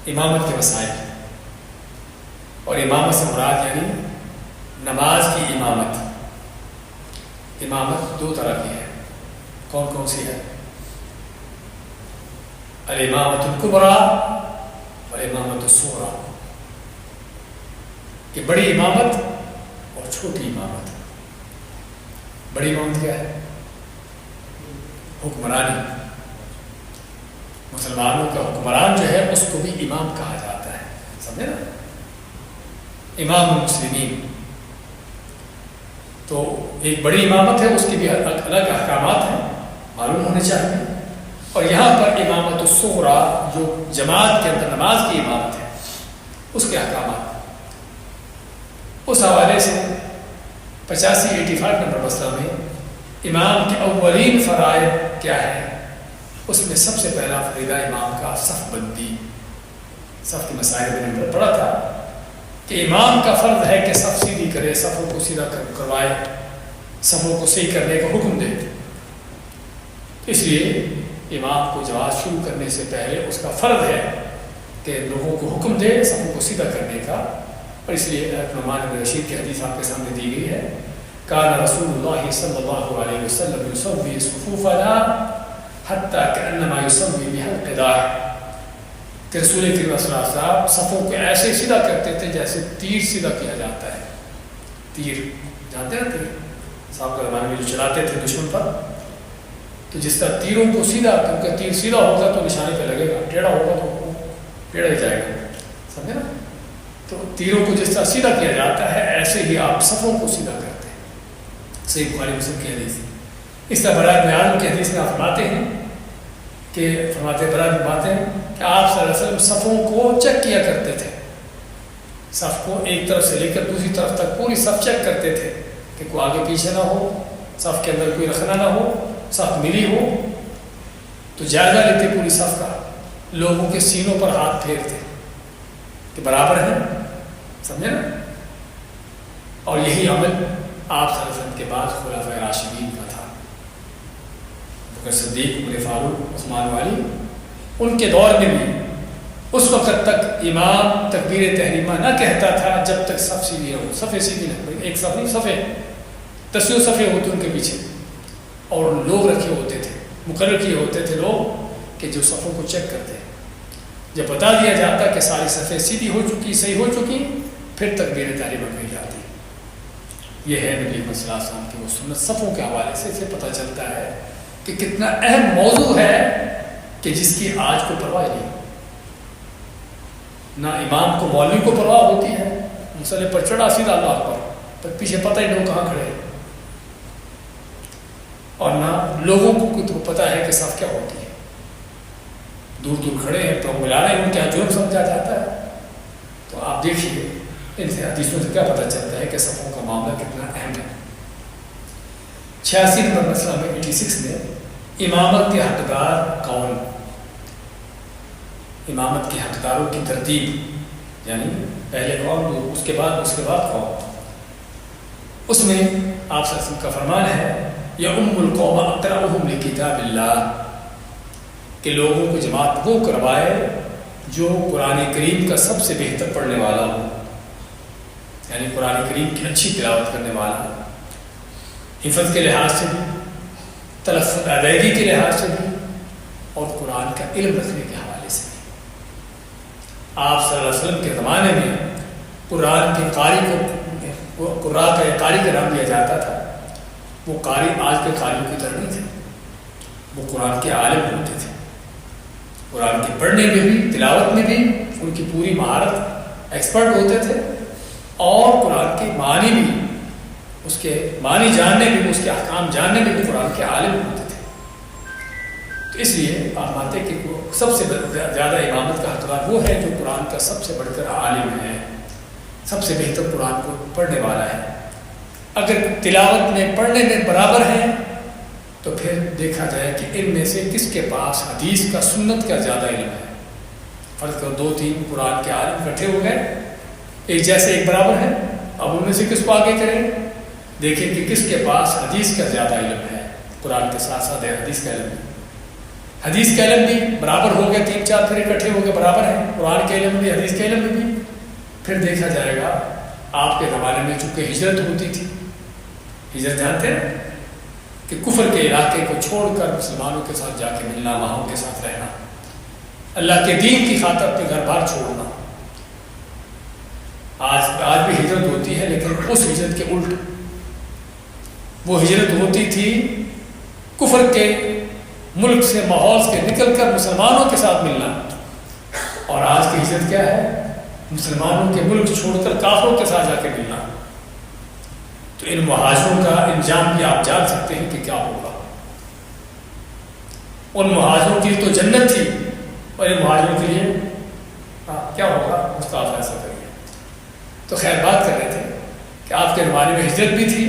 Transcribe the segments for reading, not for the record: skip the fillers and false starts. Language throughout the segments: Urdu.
امامت کے مسائل، اور امامت سے مراد یعنی نماز کی امامت۔ امامت دو طرح کی ہے، کون کون سی ہے؟ الامامت الکبریٰ اور امامت الصغریٰ، کہ بڑی امامت اور چھوٹی امامت۔ بڑی امامت کیا ہے؟ حکمرانی، مسلمانوں کا حکمران جو ہے اس کو بھی امام کہا جاتا ہے، سمجھے نا؟ امام المسلمین۔ تو ایک بڑی امامت ہے، اس کی بھی الگ احکامات ہیں، معلوم ہونے چاہیے۔ اور یہاں پر امامت الصغریٰ جو جماعت کے اندر نماز کی امامت ہے، اس کے احکامات، اس حوالے سے 85 نمبر مسئلہ میں امام کے اولین فرائض کیا ہے؟ اس میں سب سے پہلا فریضہ امام کا صف بندی۔ صف کے مسائل میں نے پڑھا تھا کہ امام کا فرض ہے کہ صف سیدھی کرے، صفوں کو سیدھا کروائے، صفوں کو صحیح کرنے کا حکم دے۔ اس لیے امام کو جماعت شروع کرنے سے پہلے اس کا فرض ہے کہ لوگوں کو حکم دے صفوں کو سیدھا کرنے کا۔ اور اس لیے نعمان بن رشید کی حدیث آپ کے سامنے دی گئی ہے، کان رسول اللہ صلی اللہ علیہ وسلم یصوی صفوفنا حتی کانما یصوی بها القداح، کہ رسول کریم صلی اللہ علیہ وسلم صفوں کو ایسے سیدھا کرتے تھے جیسے تیر سیدھا کیا جاتا ہے۔ تیر جانتے ہیں تیر صاحب کے زمانے میں جو چلاتے تھے دشمن پر، تو جس طرح تیروں کو سیدھا، کیونکہ تیر سیدھا ہوگا تو نشانے پہ لگے گا، ٹیڑھا ہوگا تو ٹیڑھا ہی جائے گا، سمجھے نا؟ تو تیروں کو جس طرح سیدھا کیا جاتا ہے ایسے ہی آپ صفوں کو سیدھا کرتے ہیں۔ صحیح بخاری مسلم کی حدیث۔ اس طرح برائے ابن عازب کی حدیث میں آپ فرماتے ہیں کہ برائے فرماتے ہیں کہ آپ صلی اللہ علیہ وسلم صفوں کو چیک کیا کرتے تھے، صف کو ایک طرف سے لے کر دوسری طرف تک پوری صف چیک کرتے تھے کہ کوئی آگے پیچھے نہ ہو، صف کے اندر کوئی رکھنا نہ ہو، صف ملی ہو۔ تو جائزہ لیتے پوری صف کا، لوگوں کے سینوں پر ہاتھ پھیرتے کہ برابر ہیں، سمجھے نا؟ اور یہی عمل آپ صلی اللہ علیہ وسلم کے بعد خلفائے راشدین کا تھا، بکر صدیق، عمر فاروق، عثمان والی، ان کے دور میں بھی اس وقت تک امام تکبیر تحریمہ نہ کہتا تھا جب تک صف سیدھی ہو، صفے سیدھی نہ، ایک صف نہیں، صفے 10 صفے ہوتے ان کے پیچھے، اور لوگ رکھے ہوتے تھے، مقرر کیے ہوتے تھے لوگ کہ جو صفوں کو چیک کرتے ہیں۔ جب بتا دیا جاتا کہ ساری صفیں سیدھی ہو چکی، صحیح ہو چکی، پھر تکبیر تحریمہ کہی جاتی۔ یہ ہے نبی محمد صلی اللہ علیہ وسلم کی وہ سنت۔ صفوں کے حوالے سے اسے پتہ چلتا ہے کہ کتنا اہم موضوع ہے کہ جس کی آج کو پرواہ نہیں، نہ امام کو، مولوی کو پرواہ ہوتی ہے، مصلی پر چڑھا سیدھا اللہ اکبر، پر پیچھے پتہ ہی نہیں کہاں کھڑے، اور نہ لوگوں کو پتہ ہے کہ صف کیا ہوتی ہے۔ دور دور کھڑے ہیں تو ملا رہے ہیں، ان کیا جرم سمجھا جاتا ہے؟ تو آپ دیکھیے ان سے حدیثوں سے کیا پتہ چلتا ہے کہ صفوں کا معاملہ کتنا اہم ہے۔ 86 نمبر مسئلہ میں 86 میں امامت کے حقدار کون؟ امامت کے حقداروں کی ترتیب، یعنی پہلے کون، اس کے بعد کون؟ اس میں آپ صلی اللہ علیہ وسلم کا فرمان ہے یا القوم اقرأہم لکتاب اللہ، کہ لوگوں کو جماعت وہ کروائے جو قرآن کریم کا سب سے بہتر پڑھنے والا ہو، یعنی قرآن کریم کی اچھی تلاوت کرنے والا ہو، حفظ کے لحاظ سے بھی، تلفظ ادائیگی کے لحاظ سے بھی، اور قرآن کا علم رکھنے کے حوالے سے بھی۔ آپ صلی اللہ علیہ وسلم کے زمانے میں قرآن کے قاری کو قراء کا ایک قاری کا نام دیا جاتا تھا۔ وہ قاری آج کے قاریوں کی طرح نہیں تھے، وہ قرآن کے عالم ہوتے تھے، قرآن کے پڑھنے میں بھی، تلاوت میں بھی ان کی پوری مہارت، ایکسپرٹ ہوتے تھے، اور قرآن کے معنی بھی، اس کے معنی جاننے میں بھی، اس کے احکام جاننے میں بھی قرآن کے عالم ہوتے تھے۔ تو اس لیے آپ مانتے کہ سب سے زیادہ امامت کا حقدار وہ ہے جو قرآن کا سب سے بڑھ کر عالم ہے، سب سے بہتر قرآن کو پڑھنے والا ہے۔ اگر تلاوت میں، پڑھنے میں برابر ہیں تو پھر دیکھا جائے کہ ان میں سے کس کے پاس حدیث کا، سنت کا زیادہ علم ہے۔ فرض کرو 2-3 قرآن کے عالم اکٹھے ہو گئے، ایک جیسے ایک برابر ہیں، اب ان میں سے کس کو آگے کریں؟ دیکھیں کہ کس کے پاس حدیث کا زیادہ علم ہے، قرآن کے ساتھ ساتھ حدیث کا علم ہے۔ حدیث کا علم بھی برابر ہو گیا، 3-4 پھر اکٹھے ہو گئے برابر ہیں، قرآن کے علم بھی حدیث کے علم میں بھی. پھر دیکھا جائے گا آپ کے زمانے میں چونکہ ہجرت ہوتی تھی، ہجرت جانتے ہیں کہ کفر کے علاقے کو چھوڑ کر مسلمانوں کے ساتھ جا کے ملنا، وہاں کے ساتھ رہنا، اللہ کے دین کی خاطر اپنے گھر بار چھوڑنا. آج بھی ہجرت ہوتی ہے، لیکن اس ہجرت کے الٹ. وہ ہجرت ہوتی تھی کفر کے ملک سے، ماحول سے نکل کر مسلمانوں کے ساتھ ملنا، اور آج کی ہجرت کیا ہے؟ مسلمانوں کے ملک چھوڑ کر کافروں کے ساتھ جا کے ملنا. تو ان مہاجروں کا انجام بھی آپ جان سکتے ہیں کہ کیا ہوگا. ان مہاجروں کی تو جنت تھی، اور ان مہاجروں کے لیے کیا ہوگا؟ مستعد ایسا کریے. تو خیر بات کر رہے تھے کہ آپ کے زمانے میں ہجرت بھی تھی،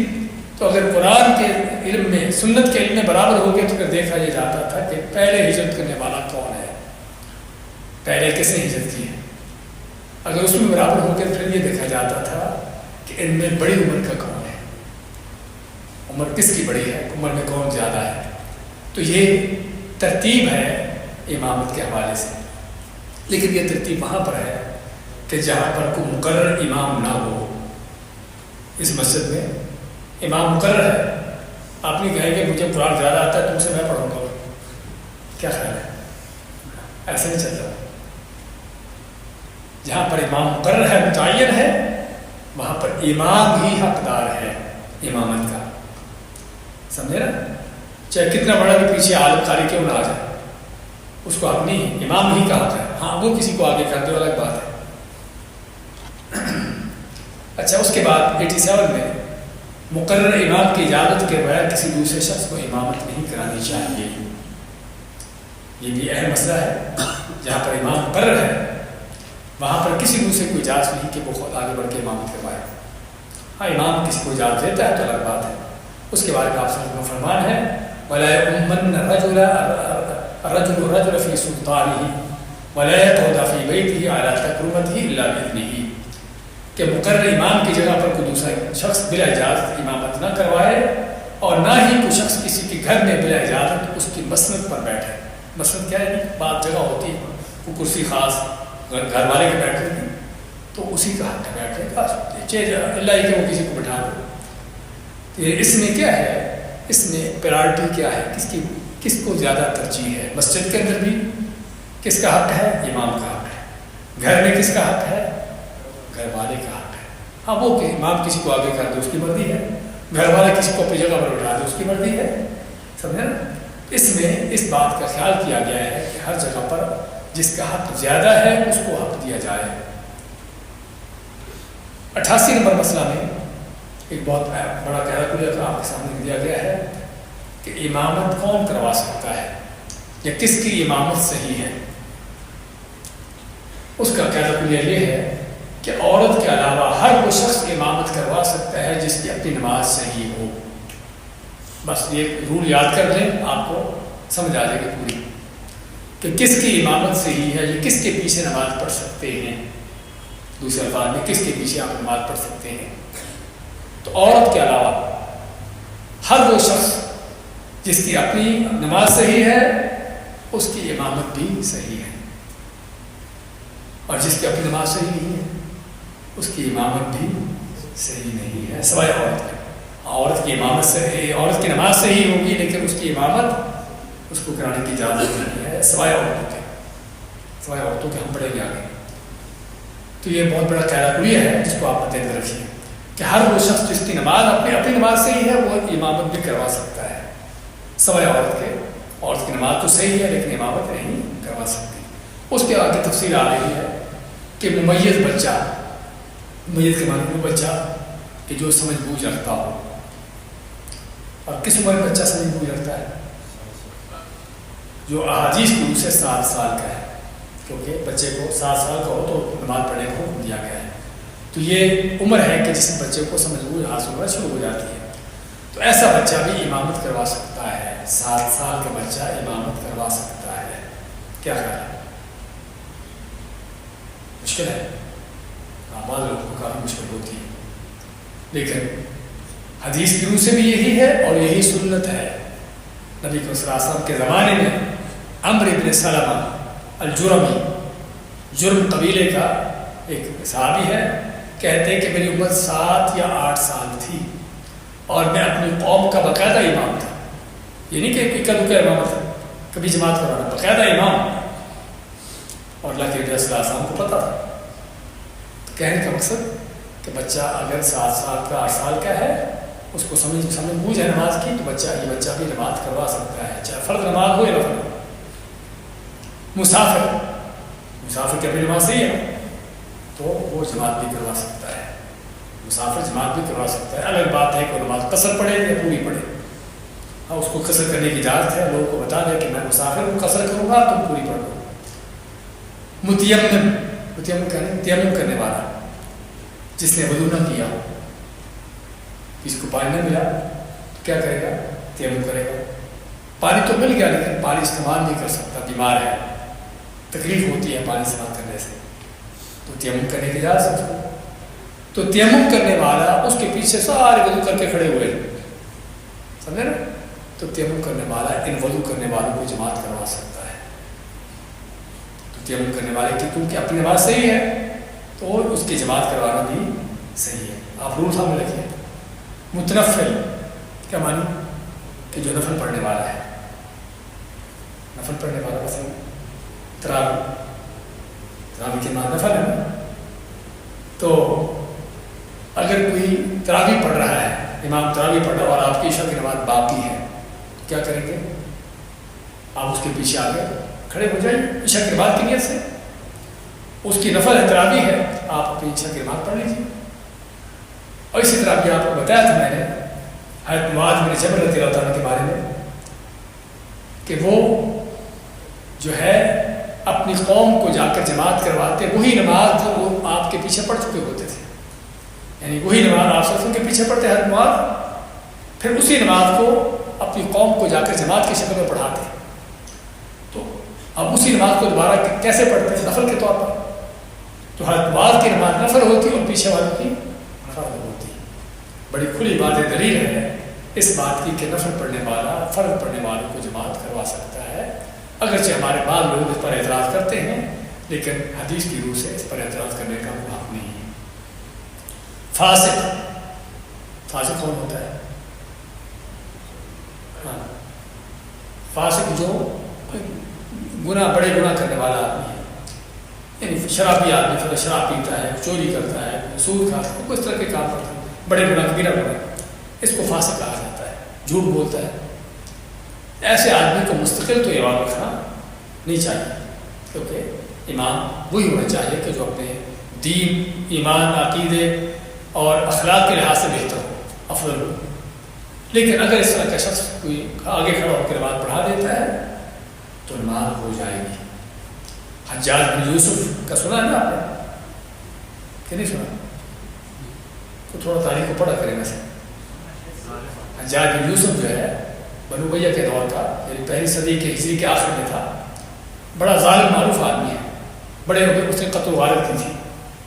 تو اگر قرآن کے علم میں، سنت کے علم میں برابر ہو گئے تو پھر دیکھا یہ جاتا تھا کہ پہلے ہجرت کرنے والا کون ہے، پہلے کس نے ہجرت کی ہے. اگر اس میں برابر ہو گئے پھر یہ دیکھا جاتا تھا کہ ان میں بڑی عمر کا کون ہے، عمر کس کی بڑی ہے، عمر میں کون زیادہ ہے. تو یہ ترتیب ہے امامت کے حوالے سے. لیکن یہ ترتیب وہاں پر ہے کہ جہاں پر کوئی مقرر امام نہ ہو. اس مسجد میں امام مقرر ہے، آپ نہیں کہیں گے مجھے قرآن زیادہ آتا ہے تم سے میں پڑھوں گا، کیا خیال ہے؟ ایسا نہیں چلتا. جہاں پر امام مقرر ہے، متعین ہے، وہاں پر امام ہی حقدار ہے امامت کا. سمجھے نا؟ چاہے کتنا بڑا بھی پیچھے عالم قاری کیوں نہ آ جائے، اس کو اپنی امام ہی کا حق ہے. ہاں وہ کسی کو آگے کر دے الگ بات ہے. اچھا، اس کے بعد 87 میں مقرر امام کی اجازت کے بغیر کسی دوسرے شخص کو امامت نہیں کرانی چاہیے. یہ بھی اہم مسئلہ ہے. جہاں پر امام مقرر ہے وہاں پر کسی دوسرے کو اجازت نہیں کہ وہ خود آگے بڑھ کے امامت کروائے. ہاں امام کسی کو اجازت دیتا ہے تو الگ بات ہے. اس کے بارے میں آپ سے فرمان ہے وَلَا يَؤُمَّنَّ الرَّجُلُ الرَّجُلَ فِي سُلْطَانِهِ وَلَا يَقْعُدَ فِي بَيْتِهِ عَلَى تَكْرُمَتِهِ إِلَّا بِإِذْنِهِ. کہ مقرر امام کی جگہ پر کوئی دوسرا شخص بلا اجازت امامت نہ کروائے، اور نہ ہی کوئی شخص کسی کے گھر میں بلا اجازت اس کی مسند پر بیٹھے. مسند کیا ہے؟ بات جگہ ہوتی ہے، کوئی کرسی خاص گھر والے کے بیٹھے گی تو اسی کا حق بیٹھے گا، اللہ ہی کہ وہ کسی کو بٹھا دو. اس میں کیا ہے؟ اس میں پرائرٹی کیا ہے؟ کس کو زیادہ ترجیح ہے؟ مسجد کے اندر بھی کس کا حق ہے؟ امام کا حق ہے. گھر میں کس کا حق ہے؟ گھر والے کا حق ہے. ہاں وہ کہ امام کسی کو آگے کر دے اس کی مرضی ہے، گھر والے کسی کو اپنی جگہ پر بٹھا دے اس کی مرضی ہے. سمجھے نا؟ اس میں اس بات کا خیال کیا گیا ہے کہ ہر جگہ پر جس کا حق زیادہ ہے اس کو حق دیا جائے. 88 نمبر مسئلہ میں ایک بہت بڑا کیلکولیٹر آپ کے سامنے دیا گیا ہے کہ امامت کون کروا سکتا ہے یا کس کی امامت صحیح ہے. اس کا کیلکولیٹر یہ ہے کہ عورت کے علاوہ ہر وہ شخص امامت کروا سکتا ہے جس کی اپنی نماز صحیح ہو. بس یہ رول یاد کر لیں، آپ کو سمجھ آ جائے گی پوری کہ کس کی امامت صحیح ہے، یہ کس کے پیچھے نماز پڑھ سکتے ہیں. دوسرے الفاظ میں کس کے پیچھے آپ نماز پڑھ سکتے ہیں. تو عورت کے علاوہ ہر وہ شخص جس کی اپنی نماز صحیح ہے اس کی امامت بھی صحیح ہے، اور جس کی اپنی نماز صحیح نہیں ہے اس کی امامت بھی صحیح نہیں ہے سوائے عورت کے. عورت کی امامت سے عورت کی نماز صحیح ہوگی لیکن اس کی امامت اس کو کرانے کی اجازت نہیں ہے سوائے عورتوں کے ہم پڑھیں گے آگے. تو یہ بہت بڑا کیلکولیٹر ہے جس کو آپ مد نظر رکھیے کہ ہر وہ شخص جس کی نماز اپنی نماز صحیح ہے وہ امامت بھی کروا سکتا ہے سوائے عورت کے. عورت کی نماز تو صحیح ہے لیکن امامت نہیں کروا سکتی. اس کے آگے تفصیل آ رہی ہے کہ ممیز بچہ، ممیز کے معنی وہ بچہ کہ جو سمجھ بوجھ رکھتا ہو. اور کس عمر میں بچہ سمجھ بوجھ رکھتا ہے؟ جو احادیث کی روح سے 7 سال کا ہے، کیونکہ بچے کو 7 سال کا ہو تو نماز پڑھنے کو حکم دیا گیا ہے. تو یہ عمر ہے کہ جس بچے کو سمجھ بوجھ حاصل ہونا شروع ہو جاتی ہے. تو ایسا بچہ بھی امامت کروا سکتا ہے. 7 سال کا بچہ امامت کروا سکتا ہے. کیا خیال ہے؟ مشکل ہے؟ بعض لوگوں کو کافی مشکل ہوتی ہے، لیکن حدیث کی روح سے بھی یہی ہے اور یہی سنت ہے. نبی صلی اللہ علیہ وسلم کے زمانے میں عمرو بن سلمہ الجرمی، جرم قبیلے کا ایک صحابی ہے، کہتے ہیں کہ میری عمر 7 یا 8 سال تھی اور میں اپنی قوم کا باقاعدہ امام تھا. یہ نہیں کہ اکا دکا امام تھا کبھی جماعت کرانا، باقاعدہ امام. اور اللہ کے نبی صلی اللہ علیہ وسلم کو پتہ تھا. تو کہنے کا مقصد کہ بچہ اگر 7 سال کا 8 سال کا ہے، اس کو سمجھ بوجھ ہے نماز کی، تو یہ بچہ بھی نماز کروا سکتا ہے، چاہے فرض نماز ہو یا نفل. مسافر کی اپنی نماز صحیح ہے تو وہ جماعت بھی کروا سکتا ہے. مسافر جماعت بھی کروا سکتا ہے. الگ بات ہے کہ وہ نماز قصر پڑھے یا پوری پڑھے. ہاں اس کو قصر کرنے کی اجازت ہے، لوگوں کو بتا دیں کہ میں مسافر کو قصر کروں گا، تم پوری پڑھ لو. تیمم کرنے والا، جس نے وضو نہ کیا ہو، کسی کو پانی نہ ملا تو کیا کرے گا؟ تیمم کرے گا. پانی تو مل گیا لیکن پانی استعمال نہیں کر سکتا، بیمار ہے، تکلیف ہوتی ہے پانی استعمال کرنے سے، تو تیمم کرنے کی اجازت ہے. تو تیمم کرنے والا، اس کے پیچھے سارے وضو کر کے کھڑے ہوئے، سمجھے نا؟ تو تیمم کرنے والا ان وضو کرنے والوں کو جماعت کروا سکتا ہے. تو تیمم کرنے والے کی کیونکہ اپنی نماز صحیح ہے تو اس کی جماعت کروانا بھی صحیح ہے. آپ رول سامنے رکھیے. متنفل کیا مانی؟ کہ جو نفل پڑھنے والا ہے. نفل پڑھنے والا مثلا تراوی کے معنی نفل ہے نا. تو اگر کوئی تراوی پڑھ رہا ہے، امام تراوی پڑھ رہا ہے اور آپ کی عشاء کی نماز باقی ہے، کیا کریں گے؟ آپ اس کے پیچھے آ کے کھڑے ہو جائیں عشاء کی نماز کی نیت سے. اس کی نفل ہے، تراوی ہے، آپ اپنی عشاء کی نماز پڑھ لیجیے. اور اسی طرح بھی آپ کو بتایا تھا میں نے حضرت معاذ بن جبل رضی اللہ عنہ کے بارے میں کہ وہ جو ہے اپنی قوم کو جا کر جماعت کرواتے وہی نماز جو وہ آپ کے پیچھے پڑھ چکے ہوتے تھے. یعنی وہی نماز آپ سب کے پیچھے پڑھتے حضرت معاذ، پھر اسی نماز کو اپنی قوم کو جا کر جماعت کی شکل میں پڑھاتے. تو اب اسی نماز کو دوبارہ کیسے پڑھتے ہیں؟ نفل کے طور پر. تو حضرت معاذ کی نماز نفل ہوتی اور پیچھے والوں کی فرض ہوتی. بڑی کھلی بات دلیل ہے اس بات کی کہ نفل پڑھنے والا فرض پڑھنے والوں کو جماعت کروا سکتا ہے. اگرچہ ہمارے بعض لوگ اس پر اعتراض کرتے ہیں، لیکن حدیث کی روح سے اس پر اعتراض کرنے کا وہ حق نہیں ہے. فاسق کون ہوتا ہے؟ ہاں، فاسق جو بڑے گناہ کرنے والا آدمی ہے، یعنی شرابی آدمی، پھر شراب پیتا ہے، چوری کرتا ہے، سود کھاتا ہے، اس طرح کے کام کرتا ہے، بڑے گناہ کبیرہ گناہ، اس کو فاسق کہا جاتا ہے. جھوٹ بولتا ہے. ایسے آدمی کو مستقل تو ایمان رکھنا نہیں چاہیے، کیونکہ امام وہی ہونا چاہیے کہ جو اپنے دین، ایمان، عقیدے اور اخلاق کے لحاظ سے بہتر ہو، افضل ہو. لیکن اگر اس طرح کا شخص کوئی آگے کھڑا ہو کے نماز پڑھا دیتا ہے تو نماز ہو جائے گی. حجاج بن یوسف کا سنا ہے نا آپ نے کہ نہیں سنا؟ تو تھوڑا تاریخ کو پڑھا کریں. ویسے حجاج بن یوسف جو ہے بنو امیہ کے دور کا، یعنی پہلی صدی کے ہجری کے آخر میں تھا. بڑا ظالم معروف آدمی ہے، بڑے اس نے قتل و غارت کی تھی،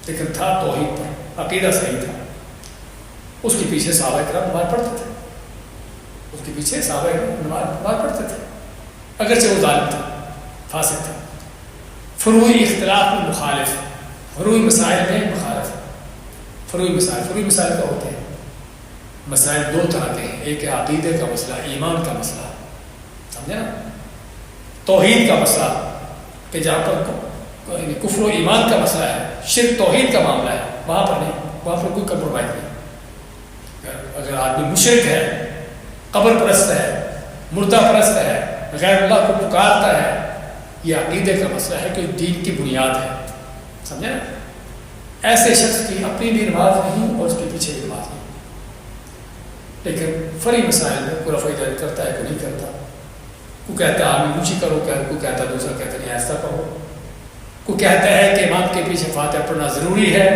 لیکن تھا توحید پر، عقیدہ صحیح تھا. اس کے پیچھے صحابہ کرام نماز پڑھتے تھے، اس کے پیچھے صحابہ نماز پڑھتے تھے، اگرچہ وہ ظالم تھا، فاسق تھا. فروعی اختلاف میں مخالف، فروعی مسائل میں مخالف. فروعی مسائل کا ہوتے ہیں مسائل دو طرح کے ہیں. ایک ہے عقیدے کا مسئلہ، ایمان کا مسئلہ، سمجھے نا؟ توحید کا مسئلہ کہ جہاں پر کفر و ایمان کا مسئلہ ہے، شرک توحید کا معاملہ ہے، وہاں پر نہیں، وہاں پر کوئی کمپرومائز نہیں. اگر آدمی مشرک ہے، قبر پرست ہے، مردہ پرست ہے، غیر اللہ کو پکارتا ہے، یہ عقیدے کا مسئلہ ہے کہ دین کی بنیاد ہے، سمجھے نا؟ ایسے شخص کی اپنی بھی نماز نہیں اور اس کے پیچھے بھی نماز نہیں. لیکن فری مسائل میں کوئی رفع دل کرتا ہے، کوئی نہیں کرتا. کوئی کہتا ہے آمین اونچی کرو، کوئی کہتا ہے دوسرا کہتا نہیں ایسا کرو. کوئی کہتا ہے کہ امام کے پیچھے فاتحہ پڑھنا ضروری ہے،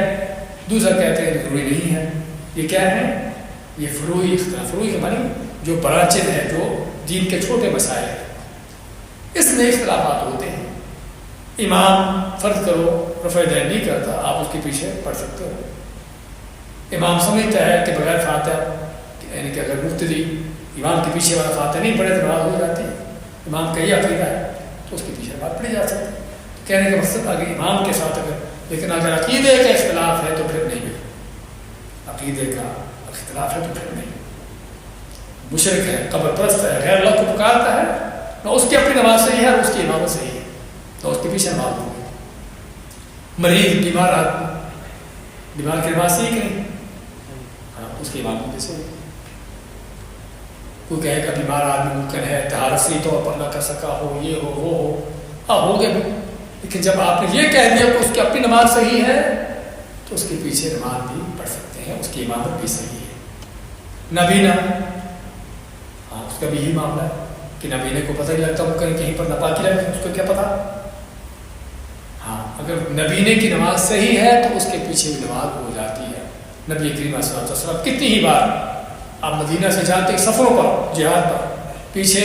دوسرا کہتا ہے کہ ضروری نہیں ہے. یہ کیا ہے؟ یہ فروعی اختلاف. فروعی کے معنی جو برانچز ہیں، جو دین کے چھوٹے مسائل ہیں، اس میں اختلافات ہوتے ہیں. امام فرض کرو رفع دین نہیں کرتا، آپ اس کے پیچھے پڑھ سکتے ہو. امام سمجھتا ہے کہ بغیر فاتحہ، یعنی کہ اگر مقتدی امام کے پیچھے والا فاتحہ نہیں پڑھے تو نماز ہو جاتی ہے، امام کا یہ عقیدہ ہے، تو اس کے پیچھے نماز پڑھی جا سکتی ہے. کہنے کا مقصد اگر امام کے ساتھ لیکن اگر عقیدے کا اختلاف ہے تو پھر نہیں ہے. عقیدے کا اختلاف ہے تو پھر نہیں. مشرک ہے, قبر پرست ہے, غیر اللہ کو پکارتا ہے, نہ اس کی اپنی نماز صحیح ہے اور اس کی امامت صحیح ہے, تو اس کے پیچھے نماز ہوگی. مریض بیمار آدمی, بیمار کی نماز صحیح کریں, ہاں اس کی امامت بھی صحیح. کوئی کہے کہ بیمار آدمی ممکن ہے طہارتی طور پر نہ کر سکا ہو, یہ ہو وہ ہو, ہاں ہو گیا بھی, لیکن جب آپ نے یہ کہہ دیا کہ اس کی اپنی نماز صحیح ہے تو اس کے پیچھے نماز بھی پڑھ سکتے ہیں, اس کی امامت بھی صحیح ہے. نبینا, ہاں اس کا بھی یہی معاملہ ہے کہ نبینے کو پتہ نہیں لگتا, وہ کہیں پر ناپاکی لگتی, اس کو کیا پتا. ہاں اگر نبینے کی نماز صحیح ہے تو اس کے پیچھے بھی نماز ہو جاتی ہے. نبی کریم صلی اللہ علیہ وسلم کتنی ہی بار آپ مدینہ سے جاتے سفروں پر, جہاد پر, پیچھے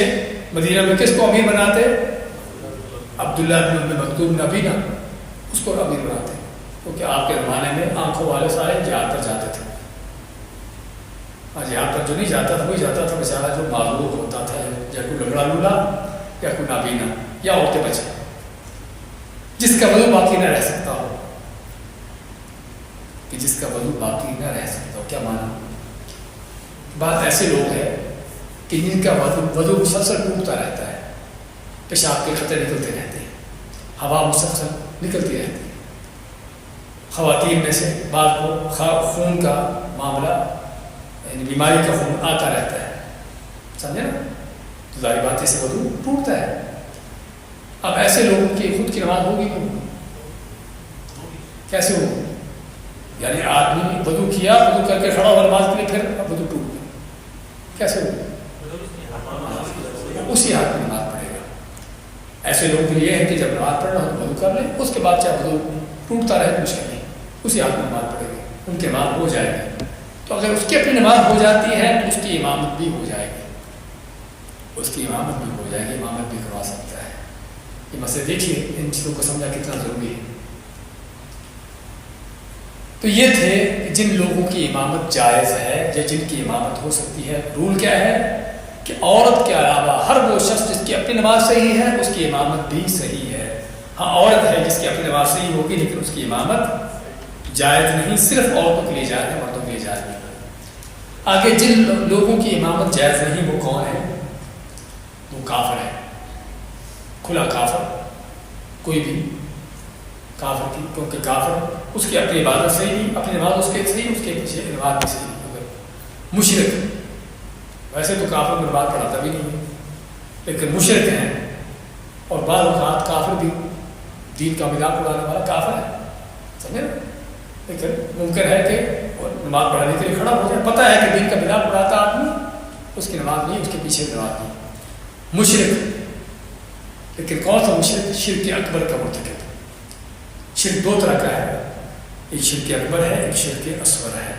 مدینہ میں کس کو امیر بناتے؟ عبداللہ بن ام مکتوم نبینا, اس کو امیر بناتے, کیونکہ آپ کے زمانے میں آنکھوں والے سارے جہاد پر جاتے تھے. جہاد پر جو نہیں جاتا تھا وہی جاتا تھا بیچارہ جو معذور ہوتا تھا, یا کوئی لنگڑا لولا یا کوئی نابینا یا عورتیں بچے, جس کا وضو باقی نہ رہ سکتا ہو. کہ جس کا وضو باقی نہ رہ سکتا ہو کیا مانا؟ بات ایسے لوگ ہیں کہ جن کا وضو مسلسل ٹوٹتا رہتا ہے, پیشاب کے خطے نکلتے رہتے ہیں, ہوا مسلسل نکلتی رہتی ہے. خواتین میں سے بعض کو خون کا معاملہ, یعنی بیماری کا خون آتا رہتا ہے, سمجھے نا, تو ظاہر بات سے وضو ٹوٹتا ہے. اب ایسے لوگوں کی خود کی نماز ہوگی کیوں؟ کیسے ہوگی؟ یعنی آدمی وضو کیا, وضو کر کے کھڑا ہوا نماز کے لیے, پھر وضو ٹوٹ گیا, کیسے ہوگا؟ اسی ہاتھ میں نماز پڑھے گا. ایسے لوگوں کے لیے ہے کہ جب نماز پڑھنا ہو تو وضو کر لیں, اس کے بعد چاہے وضو ٹوٹتا رہے مشکل نہیں, اسی ہاتھ میں نماز پڑھے گی, ان کی نماز ہو جائے گی. تو اگر اس کی اپنی نماز ہو جاتی ہے تو اس کی امامت بھی ہو جائے گی, اس کی امامت بھی ہو جائے گی, امامت بھی کروا سکتا ہے. یہ مسئلہ دیکھیے, ان چیزوں کو سمجھنا کتنا ضروری ہے. تو یہ تھے جن لوگوں کی امامت جائز ہے یا جن کی امامت ہو سکتی ہے. رول کیا ہے کہ عورت کے علاوہ ہر وہ شخص جس کی اپنی نماز صحیح ہے اس کی امامت بھی صحیح ہے. ہاں عورت ہے جس کی اپنی نماز صحیح ہوگی لیکن اس کی امامت جائز نہیں, صرف عورتوں کے لیے جائز ہے, مردوں کے لیے جائز نہیں. آگے جن لوگوں کی امامت جائز نہیں وہ کون ہے؟ وہ کافر ہے, کھلا کافر, کوئی بھی کافر کی, کیونکہ کافر اس کی اپنی عبادت صحیح نہیں, اپنی نماز اس کے صحیح, اس کے پیچھے نماز بھی صحیح نہیں. مشرک, ویسے تو کافر میں نماز پڑھاتا بھی نہیں ہے, لیکن مشرک ہیں, اور بعض اوقات کافر بھی دین کا مذاق اڑانے والا کافر ہے, سمجھے نا. لیکن ممکن ہے کہ نماز پڑھانے کے لیے کھڑا ہو جائے, پتہ ہے کہ دین کا مذاق اڑاتا آدمی, اس کی نماز نہیں, اس کے پیچھے نماز نہیں. مشرک, لیکن کون سا مشرک؟ شرک اکبر کا مرتکب. شرک دو طرح کا ہے, ایک شرک اکبر ہے, ایک شرک اصغر ہے.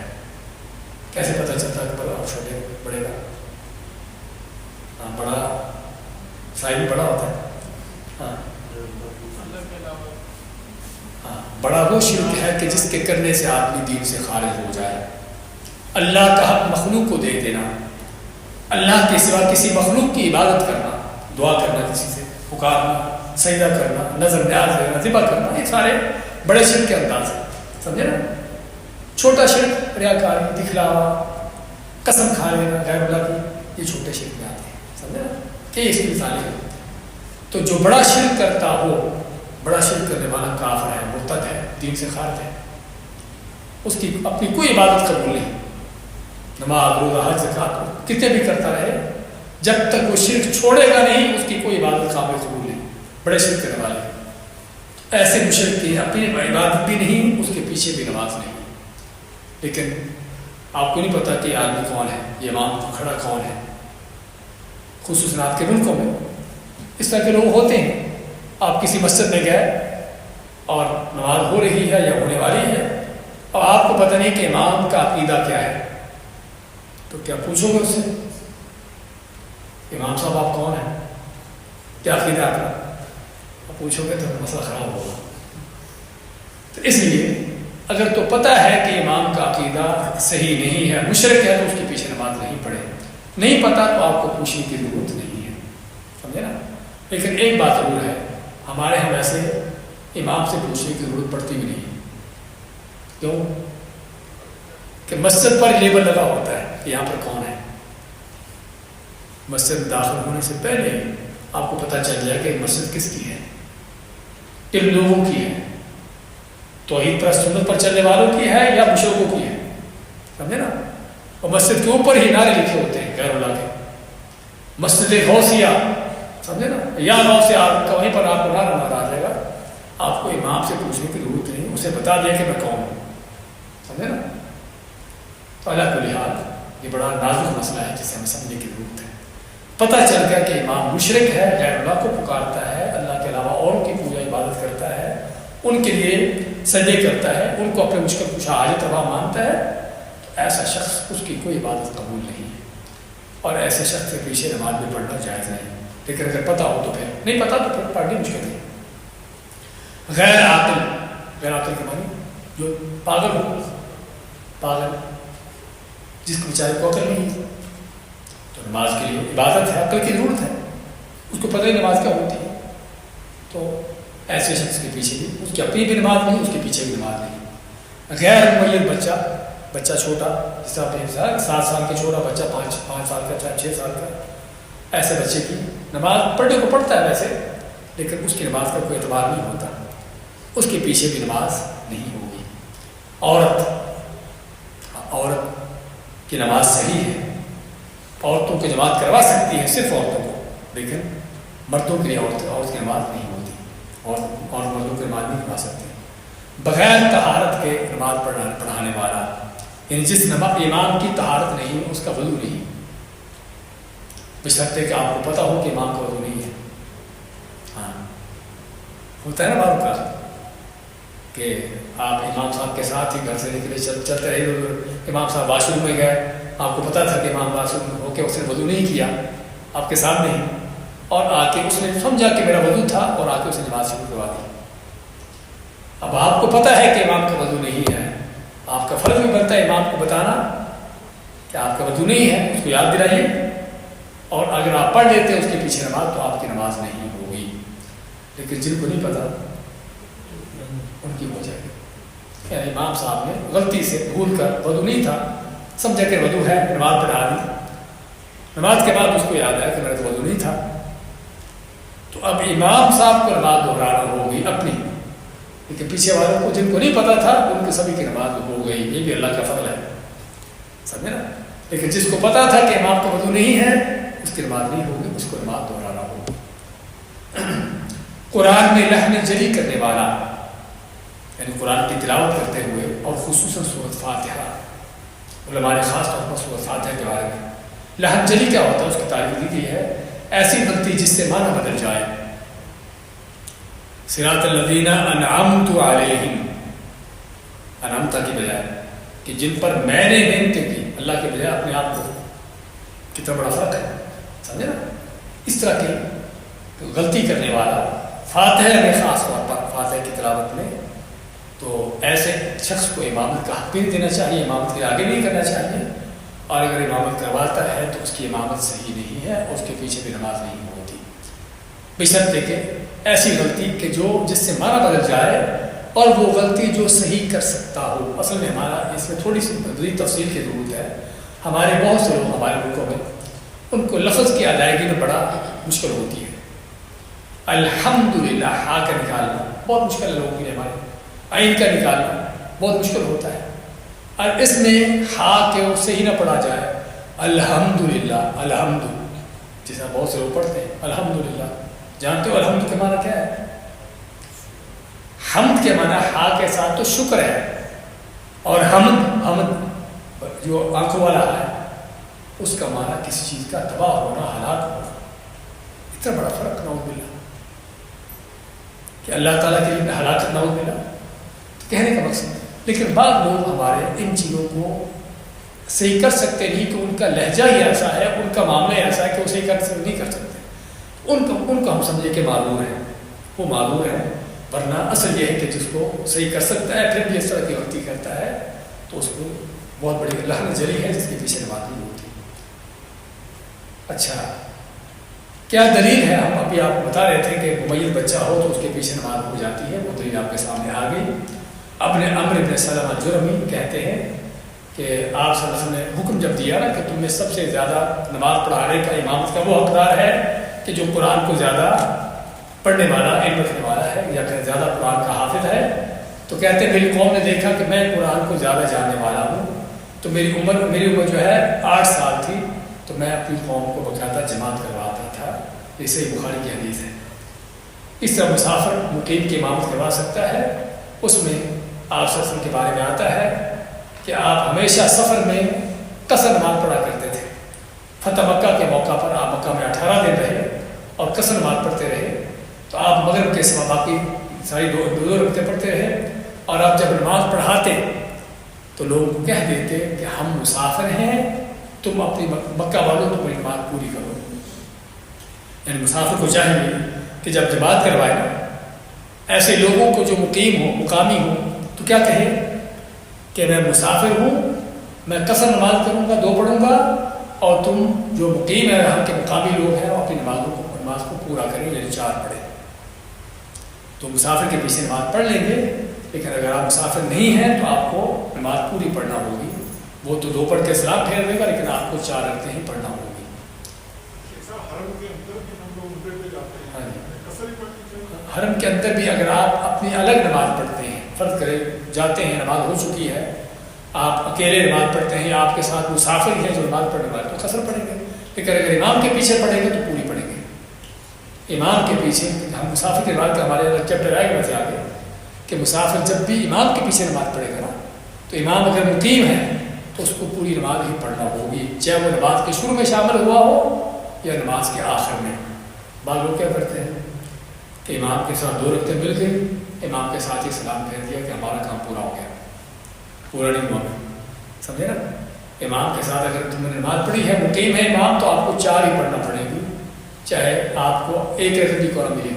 کیسے پتہ چلتا ہے اکبر اور چھوٹے بڑے کا؟ ہاں بڑا سائز بڑا ہوتا ہے. ہاں بڑا وہ شرک ہے کہ جس کے کرنے سے آدمی دین سے خارج ہو جائے. اللہ کا حق مخلوق کو دے دینا, اللہ کے سوا کسی مخلوق کی عبادت کرنا, دعا کرنا, کسی سے پکارنا, سجدہ کرنا, نظر نیاز دینا, ذبح کرنا, یہ سارے بڑے شرک کے انداز ہیں, سمجھے نا. چھوٹا شرک ریاکاری, دکھلاوا, قسم کھا لینا غیر اللہ کی, یہ چھوٹے شرک میں آتے ہیں, سمجھے نا, کہ اس کی مثالیں ہیں. تو جو بڑا شرک کرتا ہو, بڑا شرک کرنے والا کافر ہے, مرتد ہے, دین سے خارج ہے, اس کی اپنی کوئی عبادت قبول نہیں. نماز, روزہ, حج, زکات کتنے بھی کرتا رہے, جب تک وہ شرک چھوڑے گا نہیں اس کی کوئی عبادت قابل قبول نہیں. بڑے شرک کرنے والے ایسے مشرک کی اپنی عبادت بھی نہیں, اس کے پیچھے بھی نماز نہیں. لیکن آپ کو نہیں پتا کہ آدمی کون ہے, یہ امام کھڑا کون ہے. خصوصاً آپ کے ملکوں میں اس طرح کے لوگ ہوتے ہیں. آپ کسی مسجد میں گئے اور نماز ہو رہی ہے یا ہونے والی ہے, اور آپ کو پتہ نہیں کہ امام کا عقیدہ کیا ہے, تو کیا پوچھو گے اس سے, امام صاحب آپ کون ہیں, کیا عقیدہ آپ کا؟ پوچھو گے تو مسئلہ خراب ہوگا. تو اس لیے اگر تو پتہ ہے کہ امام کا عقیدہ صحیح نہیں ہے, مشرک ہے, تو اس کے پیچھے نماز نہیں پڑھے. نہیں پتہ تو آپ کو پوچھنے کی ضرورت نہیں ہے, سمجھے نا. لیکن ایک بات ضرور ہے ہمارے ہم ایسے امام سے پوچھنے کی ضرورت پڑتی بھی نہیں. کیوں کہ مسجد پر لیبل لگا ہوتا ہے کہ یہاں پر کون ہے. مسجد میں داخل ہونے سے پہلے آپ کو پتہ چل جائے کہ مسجد کس کی ہے, کن لوگوں کی ہے, توحید پر سنت پر چلنے والوں کی ہے یا مشرکوں کی ہے. سمجھے نا. اور مسجد کے اوپر ہی نعرے لکھے ہوتے ہیں غیر اللہ کے, مسجد غوثیہ, سمجھے نا, یا غوثیہ آپ کا وہیں پر آپ کو نعرہ نظر آ جائے گا. آپ کو امام سے پوچھنے کی ضرورت نہیں, اسے بتا دیا کہ میں کون ہوں. سمجھے نا. تو اللہ کو لحاظ یہ بڑا نازک مسئلہ ہے جسے ہمیں سمجھنے کی ضرورت ہے. پتہ چل گیا کہ امام مشرک ہے, غیر اللہ کو پکارتا ہے, اللہ کے علاوہ اور کی پوجا عبادت کرتا ہے, ان کے لیے سجدے کرتا ہے, ان کو اپنے مشکل کشا حاجت روا مانتا ہے. تو ایسا شخص اس کی کوئی عبادت قبول نہیں ہے, اور ایسے شخص کے پیچھے نماز بھی پڑھنا جائز نہیں. لیکن اگر پتہ ہو تو پھر, نہیں پتہ تو پھر پڑھنی مشکل ہے. غیر عاقل, غیر عاقل کے معنی جو پاگل ہو, پاگل جس کو بیچارے کو عقل نہیں ہے, تو نماز کے لیے عبادت ہے, عقل کی ضرورت ہے, اس کو پتہ ہی نماز کیا ہوتی ہے. تو ایسے شخص کے پیچھے بھی, اس کی اپنی بھی نماز نہیں, اس کے پیچھے بھی نماز نہیں. غیر ممیز بچہ چھوٹا, جس طرح 7 سال کا چھوٹا بچہ, 5 سال کا, 6 سال کا, ایسے بچے کی نماز پڑھنے کو پڑھتا ہے ویسے, لیکن اس کی نماز کا کوئی اعتبار نہیں ہوتا, اس کے پیچھے بھی نماز نہیں ہوگی. عورت کی نماز صحیح ہے, عورتوں کی جماعت کروا سکتی ہے صرف عورتوں کو, لیکن مردوں کے لیے عورت کی نماز نہیں ہوتی, اور مردوں کی نماز نہیں کروا سکتے. بغیر طہارت کے نماز پڑھانے والا, یعنی جس امام کی طہارت نہیں, اس کا وضو نہیں, بشرطے کہ آپ کو پتہ ہو کہ امام کا وضو نہیں ہے. ہاں ہوتا ہے نا بات کا کہ آپ امام صاحب کے ساتھ ہی گھر سے نکلے, چلتے رہے, امام صاحب واش روم میں گئے, آپ کو پتہ تھا کہ امام واش روم میں ہو کے اس نے وضو نہیں کیا آپ کے سامنے ہی, اور آ کے اس نے سمجھا کہ میرا وضو تھا, اور آ کے اس نے نماز شروع کروا دی. اب آپ کو پتہ ہے کہ امام کا وضو نہیں ہے, آپ کا فرض بھی بنتا ہے امام کو بتانا کہ آپ کا وضو نہیں ہے, اس کو یاد دلائیے, اور اگر آپ پڑھ لیتے ہیں اس کے پیچھے نماز تو آپ کی نماز نہیں ہوگی. لیکن جن کو نہیں پتہ ان کی ہو جائے گی. یعنی امام صاحب نے غلطی سے بھول کر وضو نہیں تھا, سمجھا کہ وضو ہے, نماز پڑھا دی, نماز کے بعد اس کو یاد آیا کہ میرا تو وضو نہیں تھا, تو اب امام صاحب کو نماز دہرانا ہوگی اپنی, لیکن پیچھے والوں کو جن کو نہیں پتا تھا ان کے سبھی کی نماز ہو گئی. یہ بھی اللہ کا فضل ہے, سمجھے نا. لیکن جس کو پتا تھا کہ امام کا وضو نہیں ہے, اس کی نماز نہیں ہوگی, اس کو نماز دہرانا ہوگی. قرآن میں لحن جری کرنے والا, یعنی قرآن کی تلاوت کرتے ہوئے, اور خصوصاً سورۃ فاتحہ, علماء نے خاص طور پر سورۃ فاتحہ کے بارے میں لحن جری کیا ہوتا ہے اس کی تعریف دی گئی ہے. ایسی غلطی جس سے معنی بدل جائے. صراط الذین انعمت علیہم, انعمت کی بجائے کہ جن پر میں نے نعمتیں کی, اللہ کے بجائے اپنے آپ کو, کتنا بڑا فرق ہے, سمجھے نا. اس طرح کی غلطی کرنے والا فاتحہ میں, خاص طور پر فاتحہ کی تلاوت میں, تو ایسے شخص کو امامت کا حق بھی نہیں دینا چاہیے, امامت کے آگے نہیں کرنا چاہیے, اور اگر امامت کرواتا ہے تو اس کی امامت صحیح نہیں ہے, اور اس کے پیچھے بھی نماز نہیں ہوتی. بشرطے کہ ایسی غلطی کہ جس سے معنی بدل جائے, اور وہ غلطی جو صحیح کر سکتا ہو. اصل میں ہمارا اس میں تھوڑی سی مزید تفصیل کی ضرورت ہے. ہمارے بہت سے لوگ ہمارے ملکوں میں, ان کو لفظ کی ادائیگی میں بڑا مشکل ہوتی ہے. الحمدللہ ہا کا نکالنا بہت مشکل ہے لوگوں کے لیے, ہمارے عین کا نکالنا بہت مشکل ہوتا ہے, اور اس میں ہا کے صحیح نہ پڑھا جائے. الحمدللہ, الحمد جیسا بہت سے لوگ پڑھتے ہیں الحمدللہ. جانتے ہو الحمد کے معنی کیا ہے؟ حمد کے معنی ہا کے ساتھ تو شکر ہے, اور حمد جو آنکھوں والا ہے اس کا معنی کسی چیز کا تباہ ہونا, ہلاک ہونا. اتنا بڑا فرق, نعوذ باللہ, کہ اللہ تعالیٰ کے لیے ہلاکت, نعوذ باللہ, کہنے کا مقصد. لیکن بعض لوگ ہمارے ان چیزوں کو صحیح کر سکتے نہیں, کہ ان کا لہجہ ہی ایسا ہے, ان کا معاملہ ایسا ہے کہ وہ صحیح نہیں کر سکتے. ان کو ہم سمجھے کہ معذور ہیں, وہ معذور ہیں, ورنہ اصل یہ ہے کہ جس کو صحیح کر سکتا ہے پھر بھی اس طرح کی غلطی کرتا ہے, تو اس کو بہت بڑی لعنت جری ہے جس کے پیچھے نماز نہیں ہوتی. اچھا, کیا دلیل ہے؟ ہم ابھی آپ کو بتا رہے تھے کہ ممیز بچہ ہو تو اس کے پیچھے نماز ہو جاتی ہے، وہ دلیل آپ کے سامنے آ گئی۔ ابن عمرو بن سلمہ جرمی کہتے ہیں کہ آپ صلی اللہ علیہ وسلم نے حکم جب دیا نا کہ تم میں سب سے زیادہ نماز پڑھانے کا امامت کا وہ حقدار ہے کہ جو قرآن کو زیادہ پڑھنے والا، علم رکھنے والا ہے یا پھر زیادہ قرآن کا حافظ ہے، تو کہتے ہیں میری قوم نے دیکھا کہ میں قرآن کو زیادہ جاننے والا ہوں، تو میری عمر جو ہے 8 سال تھی، تو میں اپنی قوم کو باقاعدہ جماعت کرواتا تھا۔ یہ صحیح بخاری کی حدیث ہے۔ اس طرح مسافر مقیم کی امامت کروا سکتا ہے۔ اس میں آپ صلی اللہ علیہ وسلم کے بارے میں آتا ہے کہ آپ ہمیشہ سفر میں قصر نماز پڑھا کرتے تھے۔ فتح مکہ کے موقع پر آپ مکہ میں 18 دن رہے اور قصر نماز پڑھتے رہے، تو آپ مغرب کے سوا باقی ساری دو رکعتیں پڑھتے رہے، اور آپ جب نماز پڑھاتے تو لوگ کہہ دیتے کہ ہم مسافر ہیں، تم اپنی مکہ والوں تمہاری نماز پوری کرو۔ یعنی مسافر کو چاہیے کہ جب جماعت کروائے ایسے لوگوں کو جو مقیم ہو، مقامی ہو، تو کیا کہے کہ میں مسافر ہوں، میں قصر نماز کروں گا، 2 پڑھوں گا، اور تم جو مقیم ہے یہاں کے مقامی لوگ ہیں وہ اپنی نماز کو پورا کریں، یعنی 4 پڑھیں۔ تو مسافر کے پیچھے نماز پڑھ لیں گے، لیکن اگر آپ مسافر نہیں ہیں تو آپ کو نماز پوری پڑھنا ہوگی۔ وہ تو 2 پڑھ کے سلام پھیر دے گا، لیکن آپ کو 4 رکعتیں ہی پڑھنا ہوگی۔ حرم کے اندر بھی اگر آپ اپنی الگ نماز پڑھتے ہیں، فرض کرے جاتے ہیں، نماز ہو چکی ہے، آپ اکیلے نماز پڑھتے ہیں، آپ کے ساتھ مسافر ہیں جو نماز پڑھنے والے، تو قصر پڑھیں گے، لیکن اگر امام کے پیچھے پڑھیں گے تو پوری پڑھیں گے۔ امام کے پیچھے ہم مسافر کے بعد ہمارے چیپٹر آئے گا آگے کہ مسافر جب بھی امام کے پیچھے نماز پڑھے گا نا، تو امام اگر مقیم ہے تو اس کو پوری نماز ہی پڑھنا ہوگی، چاہے وہ نماز کے شروع میں شامل ہوا ہو یا نماز کے آخر میں۔ بعض لوگ کیا کرتے ہیں کہ امام کے ساتھ 2 رکعتیں مل گئی، امام کے ساتھ ہی سلام پھیر دیا کہ ہمارا کام پورا ہو گیا، پورا نہیں ہوا، سمجھے نا؟ امام کے ساتھ اگر تم نے نماز پڑھی ہے، مقیم ہے امام، تو آپ کو 4 ہی پڑھنا پڑے گی، چاہے آپ کو 1 رکعت بھی قرآن ملے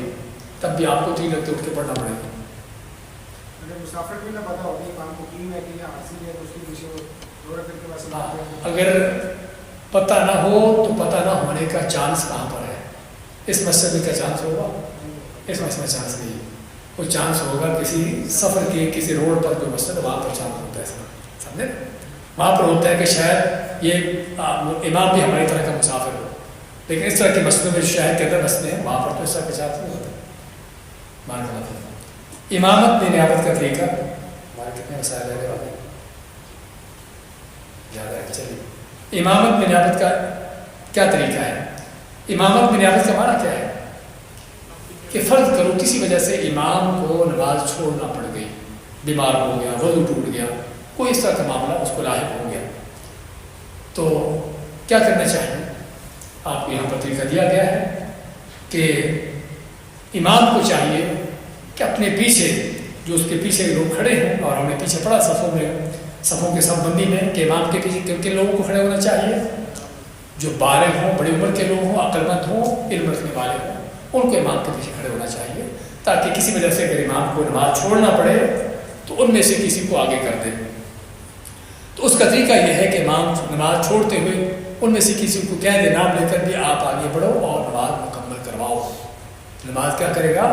تب بھی آپ کو 3 رکعتیں اٹھ کے پڑھنا پڑے گا۔ مسافر بھی نہ پتا ہوگی امام کو مقیم ہے کہ یا عاصی ہے، تو اس کے پیچھے 2 رکعت کے بعد سلام پھیر۔ اگر پتہ نہ ہو تو پتہ نہ ہونے کا چانس کہاں پر ہے؟ اس مسئلے میں کیا چانس ہوگا؟ اس مسئلے میں چانس نہیں ہے، وہ چانس ہوگا کسی سفر کے کسی روڈ پر جو مسئلہ ہے وہاں پر چانس ہوتا ہے، سمجھے؟ وہاں پر ہوتا ہے کہ شاید یہ امام بھی ہماری طرح کا مسافر ہو، لیکن اس طرح کے مسئلوں میں شہر کے اندر مسئلے ہیں، وہاں پر تو اس طرح کا چانس نہیں ہوتا۔ مان کا مطلب امامت میں نیابت کا طریقہ، ہمارے کتنے مسائل رہنے والے یاد ہے؟ چلیے، امامت میں نیابت کا کیا طریقہ ہے؟ امامت میں نیابت کا معنی کیا ہے کہ فرض کرو کسی وجہ سے امام کو نماز چھوڑنا پڑ گئی، بیمار ہو گیا، وضو ٹوٹ گیا، کوئی اس طرح کا معاملہ اس کو لاحق ہو گیا، تو کیا کرنا چاہیے؟ آپ کو یہاں پر طریقہ دیا گیا ہے کہ امام کو چاہیے کہ اپنے پیچھے جو اس کے پیچھے لوگ کھڑے ہیں، اور ہم نے پیچھے پڑھا صفوں کے صف بندی میں کہ امام کے پیچھے کن کن لوگوں کو کھڑے ہونا چاہیے؟ جو بالغ ہوں، بڑی عمر کے لوگ ہوں، عقل مند ہوں، علم رکھنے والے ہوں، ان کو امام کے پیچھے کھڑے ہونا چاہیے، تاکہ کسی وجہ سے اگر امام کو نماز چھوڑنا پڑے تو ان میں سے کسی کو آگے کر دے۔ تو اس کا طریقہ یہ ہے کہ امام نماز چھوڑتے ہوئے ان میں سے کسی کو کہہ دے، نام لے کر بھی آپ آگے بڑھو اور نماز مکمل کرواؤ۔ نماز کیا کرے گا؟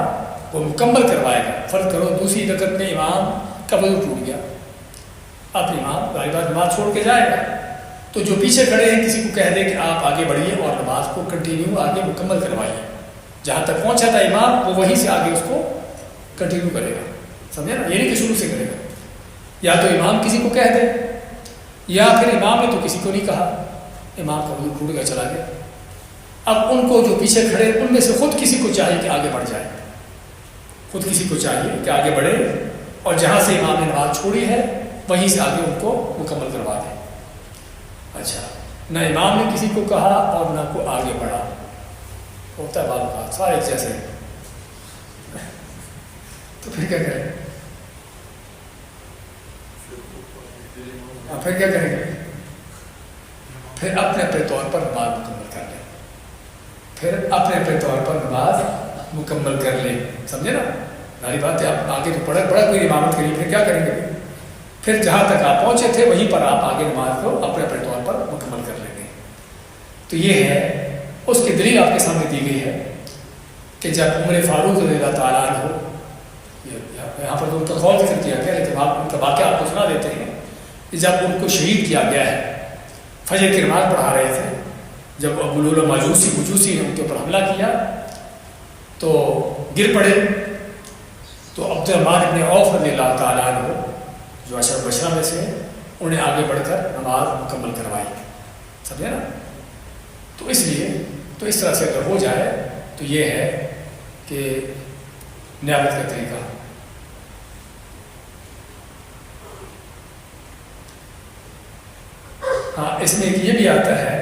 وہ مکمل کروائے گا۔ فرض کرو دوسری رکعت میں امام کا وضو ٹوٹ گیا، اب امام ظاہر بات نماز چھوڑ کے جائے گا، تو جو پیچھے کھڑے ہیں کسی کو کہہ دے کہ آپ آگے بڑھیے اور نماز کو کنٹینیو آگے مکمل کروائیے، جہاں تک پہنچا تھا امام وہ وہیں سے آگے اس کو کنٹینیو کرے گا، سمجھے نا؟ یہ نہیں کہ شروع سے کرے گا، یا تو امام کسی کو کہہ دے، یا پھر امام نے تو کسی کو نہیں کہا، امام کا وضو ٹوٹ گیا چلا گیا، اب ان کو جو پیچھے کھڑے ان میں سے خود کسی کو چاہیے کہ آگے بڑھ جائے، خود کسی کو چاہیے کہ آگے بڑھے اور جہاں سے امام نے نماز چھوڑی ہے وہیں سے آگے ان کو مکمل کروا دے۔ اچھا، نہ امام نے کسی کو کہا اور نہ کو آگے بڑھا، ہوتا ہے بعض اوقات سارے ایک جیسے، تو پھر کیا کریں گے؟ پھر کیا کریں گے؟ پھر اپنے اپنے طور پر نماز مکمل کر لیں، پھر اپنے اپنے طور پر نماز مکمل کر لیں، سمجھے نا؟ ہماری بات ہے، آپ آگے تو بڑا کوئی امامت کریے، پھر کیا کریں گے؟ پھر جہاں تک آپ پہنچے تھے وہیں پر آپ آگے نماز کو اپنے اپنے طور پر مکمل کر لیں گے۔ تو یہ ہے اس کی دلیل آپ کے سامنے دی گئی ہے کہ جب عمر فاروق رضی اللہ تعالیٰ عنہ، یہاں پر تو ان کا قول ذکر کیا گیا لیکن آپ ان کا واقعہ آپ کو سنا دیتے ہیں کہ جب ان کو شہید کیا گیا ہے، فجر کی نماز پڑھا رہے تھے، جب ابو لولو مجوسی نے ان کے اوپر حملہ کیا تو گر پڑے، تو عبد الرحمن ابن عوف رضی اللہ تعالیٰ عنہ جو اشرف بشرا میں سے انہیں آگے بڑھ کر نماز مکمل کروائی، سمجھے نا؟ تو اس لیے تو اس طرح سے اگر ہو جائے تو یہ ہے کہ نیابت کا طریقہ۔ ہاں، اس میں یہ بھی آتا ہے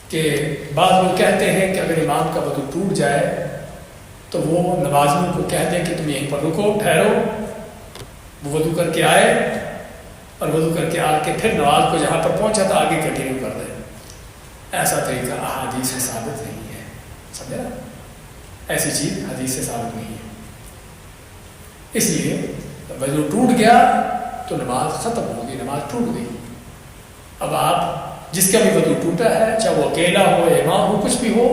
کہ بعض لوگ کہتے ہیں کہ اگر امام کا وضو ٹوٹ جائے تو وہ نمازیوں کو کہہ دیں کہ تم یہیں پر رکو، ٹھہرو، وہ وضو کر کے آئے اور وضو کر کے آ کے پھر نماز کو جہاں پر پہنچا تھا آگے کنٹینیو کر دیں۔ ایسا طریقہ احادیث سے ثابت نہیں ہے، سمجھا نا؟ ایسی چیز حدیث سے ثابت نہیں ہے۔ اس لیے وضو ٹوٹ گیا تو نماز ختم ہو گئی، نماز ٹوٹ گئی۔ اب آپ جس کا بھی وضو ٹوٹا ہے، چاہے وہ اکیلا ہو، امام ہو، کچھ بھی ہو،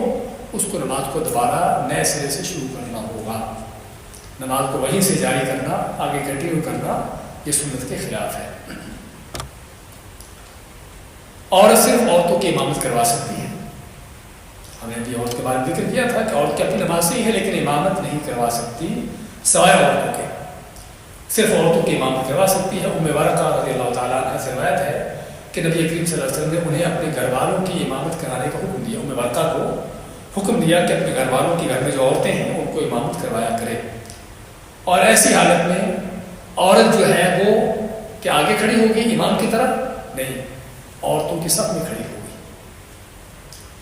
اس کو نماز کو دوبارہ نئے سرے سے شروع کرنا ہوگا، نماز کو وہیں سے جاری کرنا، آگے کنٹینیو کرنا، یہ سنت کے خلاف ہے۔ عورت صرف عورتوں کی امامت کروا سکتی ہے، ہم نے بھی عورت کے بارے میں ذکر کیا تھا کہ عورت کی اپنی نماز صحیح ہے لیکن امامت نہیں کروا سکتی سوائے عورتوں کے، صرف عورتوں کی امامت کروا سکتی ہے۔ ام ورقہ رضی اللہ تعالیٰ عنہ سے روایت ہے کہ نبی کریم صلی اللہ علیہ وسلم نے انہیں اپنے گھر والوں کی امامت کرانے کا حکم دیا، ام ورقہ کو حکم دیا کہ اپنے گھر والوں کے گھر میں جو عورتیں ہیں ان کو امامت کروایا کرے۔ اور ایسی حالت میں عورت جو ہے وہ کہ آگے کھڑی ہوگی امام کی طرح نہیں، عورتوں کے صف میں کھڑی ہوگی۔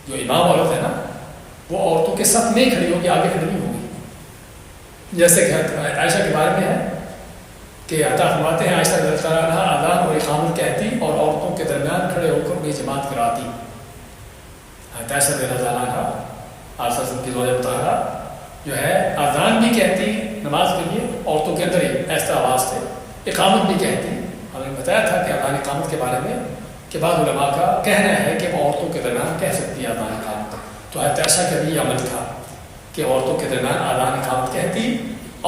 جو امام عورت ہے نا وہ عورتوں کے صف میں کھڑی ہوگی، آگے کھڑی ہوگی۔ جیسے کہ عائشہ کے بارے میں ہے کہ عطا فرماتے ہیں عائشہ رضی اللہ تعالیٰ عنہا اذان اور اقامت کہتی اور عورتوں کے درمیان کھڑے ہو کر انہیں جماعت کراتی۔ عائشہ رضی اللہ تعالیٰ عنہا آپ صلی اللہ علیہ وسلم کی زوجہ مطہرہ جو ہے اذان بھی کہتی نماز کے لیے عورتوں کے اندر ہی ایسا آواز سے، اقامت بھی کہتی۔ ہم نے بتایا تھا کہ اذان اقامت کے بارے میں کہ بعض علماء کا کہنا ہے کہ وہ عورتوں کے درمیان کہہ سکتی ہے اذان اقامت، تو عائشہ کا بھی یہ عمل تھا کہ عورتوں کے درمیان اذان اقامت کہتی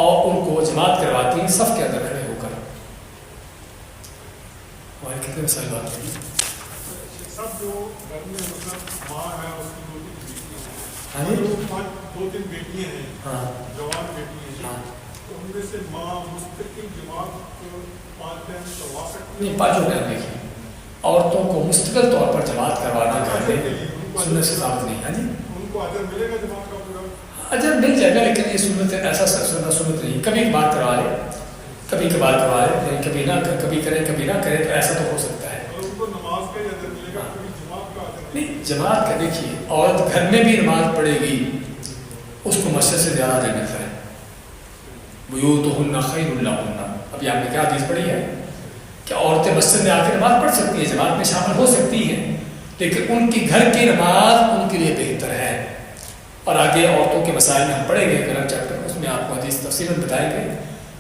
اور ان کو جماعت کرواتی صف کے اندر کھڑے ہو کر۔ ہمارے کتنے مسائل بات کی سب جو گھر میں مطلب ماں ہے اس کی دو تین بیٹیاں ہیں، ہاں جوان بیٹیاں ہیں، تو ان میں سے ماں مستقل جماعت 5 ٹائم کروا سکتی ہے؟ نہیں، پانچوں ٹائم دیکھیے عورتوں کو مستقل طور پر جماعت کروانا گھر میں سنت سے ثابت نہیں ہے۔ جی ان کو اجر ملے گا جماعت کا پورا؟ اجر مل جائے گا لیکن یہ سنت ایسا سنت نہیں، کبھی کبھار کروا لے، کبھی کبھار کروا لے، کبھی نہ کبھی کرے کبھی نہ کرے، تو ایسا تو ہو سکتا ہے۔ اور ان کو نماز کا ہی اجر ملے گا، کبھی جماعت کا اجر نہیں، جماعت کا دیکھیے عورت گھر میں بھی نماز پڑھے گی اس کو مسجد سے زیادہ اجر ملتا ہے۔ بیوتہن خیر لہن، ابھی آپ نے کیا حدیث پڑھی ہے کہ عورتیں مسجد میں آ کے نماز پڑھ سکتی ہیں، جماعت میں شامل ہو سکتی ہیں، لیکن ان کی گھر کی نماز ان کے لیے بہتر ہے۔ اور آگے عورتوں کے مسائل میں ہم پڑھیں گے اگلا چیپٹر، اس میں آپ کو حدیث تفصیل بتائیں گے۔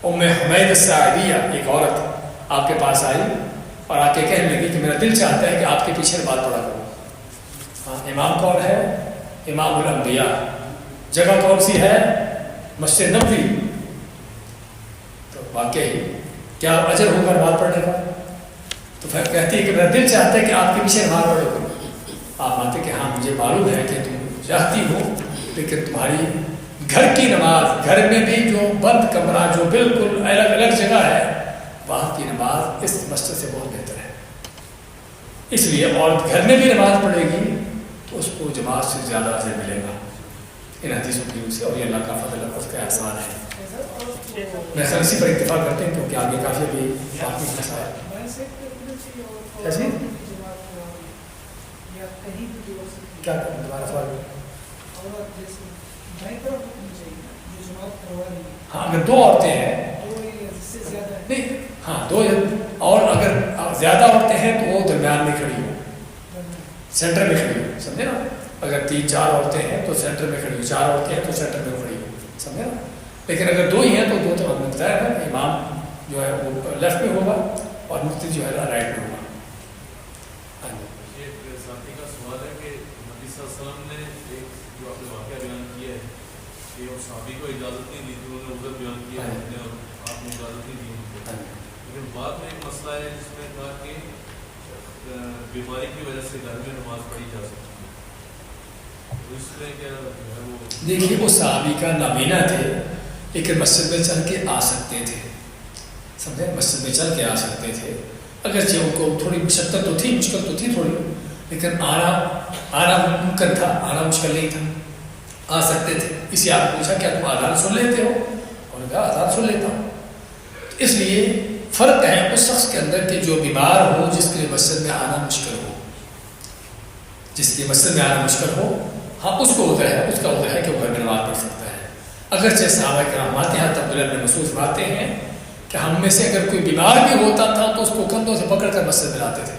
ام حمید الساعدیہ ایک عورت آپ کے پاس آئی اور آ کے کہنے لگی کہ میرا دل چاہتا ہے کہ آپ کے پیچھے نماز پڑھا کروں۔ ہاں، امام کون ہے؟ امام الانبیاء۔ جگہ کون سی ہے؟ مسجد نبوی۔ تو واقعی کیا اجر ہوگا نماز پڑھنے کا؟ تو پھر کہتی ہے کہ میرا دل چاہتا ہے کہ آپ کے پیچھے نماز پڑھو کروں۔ آپ مانتے کہ ہاں مجھے معلوم ہے کہ تم چاہتی ہو، لیکن تمہاری گھر کی نماز، گھر میں بھی جو بند کمرہ جو بالکل الگ الگ جگہ ہے، وہاں کی نماز اس مسجد سے بہت بہتر ہے۔ اس لیے عورت گھر میں بھی نماز پڑھے گی تو اس کو جماعت سے زیادہ اجر ملے گا ان حدیثوں کی وجہ سے، اور یہ اللہ کا فضل ہے، اس کا احسان ہے۔ میں سر اسی پر اتفاق کرتے ہیں کیونکہ آگے کافی بھی باقی مسائل کیا کریں دوبارہ سوال۔ ہاں، اگر دو عورتیں ہیں نہیں، ہاں دو، اور اگر زیادہ عورتیں ہیں تو وہ درمیان میں کھڑی ہو، سینٹر میں کھڑی ہو، سمجھے نا؟ اگر 3-4 عورتیں ہیں تو سینٹر میں کھڑی ہو، 4 عورتیں ہیں تو سینٹر میں کھڑی ہو، سمجھے نا؟ لیکن اگر دو ہی ہیں تو دو تو ہم نے بتایا نا، امام جو ہے وہ لیفٹ میں ہوگا اور مفتی جو ہے رائٹ میں ہوگا۔ ہاں جی صلی اللہ علیہ وسلم نے ایک جو آپ نے واقعہ بیان کیا ہے کہ وہ صحابی کو اجازت نہیں دی تھی، انہوں نے عذر بیان کیا اور آپ نے اجازت نہیں دی ان کو، لیکن بعد میں ایک مسئلہ ہے جس میں کہا کہ بیماری کی وجہ سے گھر میں نماز پڑھی جا سکتی ہے، تو اس میں کیا ہے وہ دیکھیے وہ صحابی کا نابینا تھے لیکن مسجد میں چل کے آ سکتے تھے، سمجھے، مسجد میں چل کے آ سکتے تھے، اگرچہ ان کو تھوڑی مشقت تو تھی، مشکل تو تھی تھوڑی، لیکن آنا ممکن تھا، آنا مشکل نہیں تھا، آ سکتے تھے۔ اسی آپ پوچھا کیا تم آذان سن لیتے ہو؟ انہوں نے کہا آذان سن لیتا ہوں۔ تو اس لیے فرق ہے اس شخص کے اندر کہ جو بیمار ہو، جس کے لیے مسجد میں آنا مشکل ہو، جس کے مسجد میں آنا مشکل ہو، ہاں اس کو عذر ہے، اس کا عذر ہے کہ وہ گھر میں نماز پڑھ سکتا ہے۔ اگرچہ صحابہ کرام آتے ہیں، تب بلند محسوس آتے ہیں کہ ہم میں سے اگر کوئی بیمار بھی ہوتا تھا تو اس کو کندھوں سے پکڑ کر مسجد میں لاتے تھے،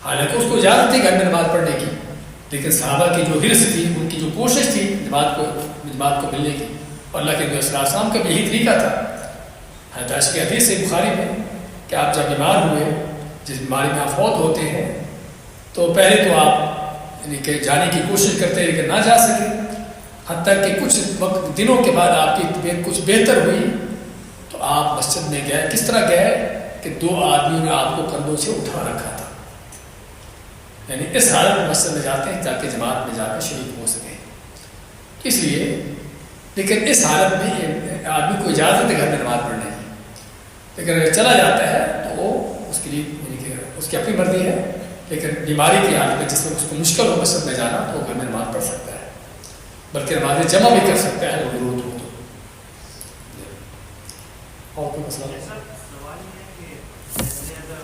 حالانکہ اس کو اجازت تھی گھر میں نماز پڑھنے کی، لیکن صحابہ کی جو حرص تھی، ان کی جو کوشش تھی جماعت کو ملنے کی، اور اللہ کے نبی صلی اللہ علیہ وسلم کا بھی یہی طریقہ تھا۔ حدیث کی حدیث ہے بخاری میں کہ آپ جب بیمار ہوئے، جس بیماری میں آپ فوت ہوتے ہیں، تو پہلے تو آپ یعنی کہ جانے کی کوشش کرتے لیکن نہ جا سکے، حتیٰ کہ کچھ وقت دنوں کے بعد آپ کی طبیعت کچھ بہتر ہوئی تو آپ مسجد میں گئے۔ کس طرح گئے کہ 2 آدمیوں نے آپ کو کندھوں سے اٹھا رکھا تھا، یعنی اس حالت میں مسجد میں جاتے ہیں تاکہ جماعت میں جا کر شریک ہو سکیں۔ اس لیے لیکن اس حالت میں آدمی کو اجازت ہے گھر میں نماز پڑھنے کی، لیکن اگر چلا جاتا ہے تو وہ اس کے لیے یعنی کہ اس کی اپنی مرضی ہے، لیکن بیماری کی حالت میں جس میں اس کو مشکل ہو مسجد میں جانا تو وہ گھر میں نماز پڑھ سکتا ہے، بلکہ نمازیں جمع بھی کر سکتا ہے اگر ضرورت ہو تو۔ اور کوئی مسئلہ نہیں؟ سوال یہ ہے کہ جیسے اگر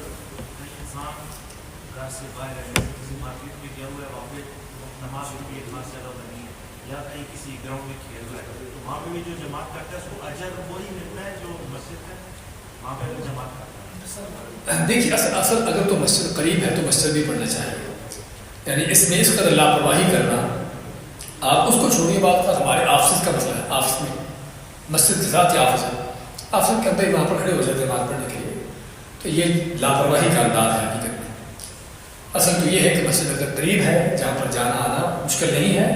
کوئی انسان گھر سے باہر ہے، کسی مارکیٹ میں گیا ہوا ہے، وہاں پہ نماز کے لیے خاص جگہ بنی ہے، یا کہیں کسی گراؤنڈ میں کھیل رہا ہے، تو وہاں پہ بھی جو جماعت کرتا ہے اس کو اجر وہی ملتا ہے جو مسجد ہے وہاں پہ جو جماعت کرتا ہے؟ دیکھیے اصل اگر تو مسجد قریب ہے تو مسجد بھی پڑھنا چاہیے، یعنی اس میں اس قدر لاپرواہی کرنا، آپ اس کو چھوڑیے، بات کا ہمارے آفس کا مسئلہ ہے، آفس میں مسجد کے ساتھ ہی آفس ہے، آفس کے اندر ہی وہاں پر کھڑے ہو جاتے ہیں نماز پڑھنے کے لیے، تو یہ لاپرواہی کا انداز ہے حقیقت میں۔ اصل تو یہ ہے کہ مسجد اگر قریب ہے جہاں پر جانا آنا مشکل نہیں ہے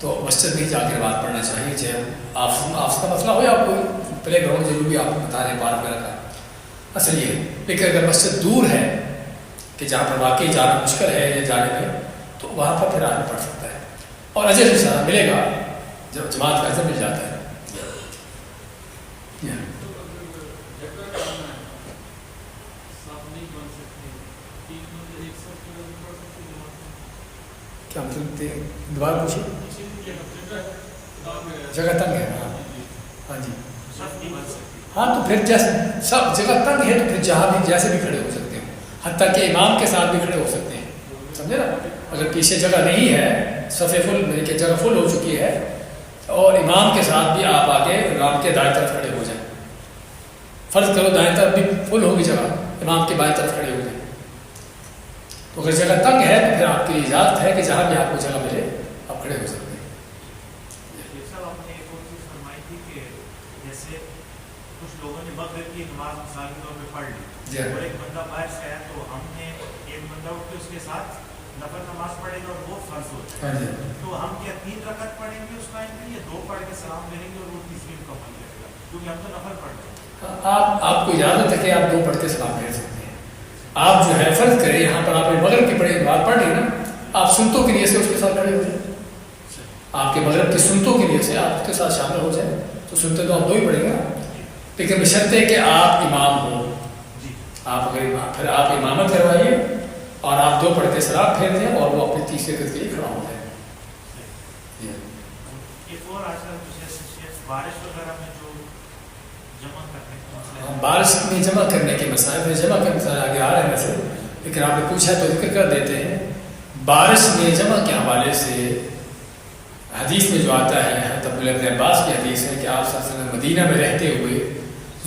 تو مسجد میں جا کے نماز پڑھنا چاہیے، چاہے آفس کا مسئلہ ہو یا کوئی پلے گراؤنڈ جو بھی آپ بتا رہے ہیں پارک وغیرہ کا، اصل یہ ہے۔ لیکن اگر مسجد دور ہے کہ جہاں پر واقعی جانا مشکل ہے یا جانے میں، تو وہاں پر پھر آدمی پڑھ سکتا ہے، اور اجر بھی سارا ملے گا، جب جماعت کا اجر مل جاتا ہے۔ کیا مطلب دوبارہ پوچھیے؟ جگہ تنگ ہے، ہاں جی، ہاں تو پھر جیسے سب جگہ تنگ ہے تو پھر جہاں بھی جیسے بھی کھڑے ہو سکتے ہیں، حتیٰ کہ امام کے ساتھ بھی کھڑے ہو سکتے ہیں، سمجھے نا؟ اگر پیچھے جگہ نہیں ہے، صفحے فل یعنی کہ جگہ فل ہو چکی ہے، اور امام کے ساتھ بھی آپ آگے امام کے دائیں طرف کھڑے ہو جائیں، فرض کرو دائیں طرف بھی فل ہوگی جگہ، امام کے بائیں طرف کھڑے ہو جائیں، تو اگر جگہ تنگ ہے تو پھر آپ کی اجازت ہے کہ جہاں بھی آپ کو جگہ ملے آپ کھڑے ہو سکتے ہیں۔ صاحب آپ نے ایک اور چیز فرمائی تھی کہ جیسے کچھ لوگوں نے مغرب کی نماز مثال کے طور پہ پڑھ لی، اور ایک بندہ باہر سے آیا تو ہم نے ایک بندہ اٹھ کے اس کے ساتھ نفل نماز پڑھے گا اور وہ فرض ہوتا ہے، تو ہم کیا 3 رکعت پڑھیں گے اس ٹائم میں یا 2 پڑھ کے سلام لیں گے اور وہ تیسری مکمل کرے گا، کیونکہ ہم تو نفل پڑھ رہے ہیں؟ آپ کو اجازت ہے کہ آپ 2 پڑھ کے سلام پھیر سکتے ہیں۔ آپ جو ہے فرض کریں یہاں پر آپ مغرب کی پڑھے بات پڑھ رہی نا، آپ سنتوں کے لیے سے اس کے ساتھ کھڑے ہو جائیں، آپ کے مغرب کی سنتوں کے لیے سے آپ اس کے ساتھ شامل ہو جائیں، تو سنتے تو آپ 2 ہی پڑھیں گے، لیکن بشرطے کہ آپ امام ہو، آپ اگر پھر آپ امامت کروائیے اور آپ 2 پڑھ کے سلام پھیر دیں اور وہ اپنے تیسرے رکعت کے لیے کھڑا ہو جائے۔ ایک اور آج کل بارش وغیرہ میں جو جمع کرنے کے بارش میں جمع کرنے کے مسائل میں جمع کرنے مسائل آگے آ رہے ہیں ویسے، لیکن آپ نے پوچھا تو ذکر کر دیتے ہیں۔ بارش میں جمع کے حوالے سے حدیث میں جو آتا ہے حضرت عبداللہ ابن عباس کی حدیث ہے کہ آپ صلی اللہ علیہ وسلم مدینہ میں رہتے ہوئے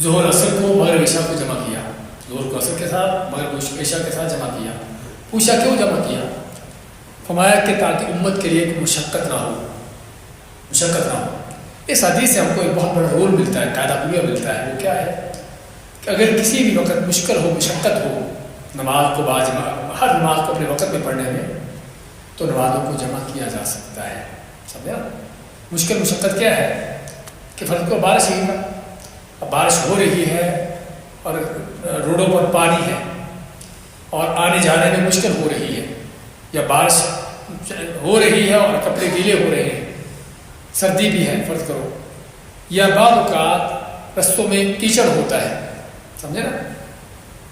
ظہر اثر کو مغرب عشاء کو جمع کیا، ظہر کو اثر کے ساتھ مغرب عشاء کے ساتھ جمع کیا۔ پوچھا کیوں جمع کیا؟ فرمایا کہ تاکہ امت کے لیے کوئی مشقت نہ ہو۔ اس حدیث سے ہم کو ایک بہت بڑا رول ملتا ہے، قاعدہ پورا ملتا ہے، وہ کیا ہے کہ اگر کسی بھی وقت مشکل ہو، مشقت ہو نماز کو ہر نماز کو اپنے وقت میں پڑھنے میں، تو نمازوں کو جمع کیا جا سکتا ہے. سمجھے نا؟ مشکل مشقت کیا ہے کہ فرض کو بارش ہی نا، اب بارش ہو رہی ہے اور روڈوں پر پانی ہے اور آنے جانے میں مشکل ہو رہی ہے، یا بارش ہو رہی ہے اور کپڑے گیلے ہو رہے ہیں، سردی بھی ہے فرض کرو، یا بعض اوقات رستوں میں کیچڑ ہوتا ہے. سمجھے نا؟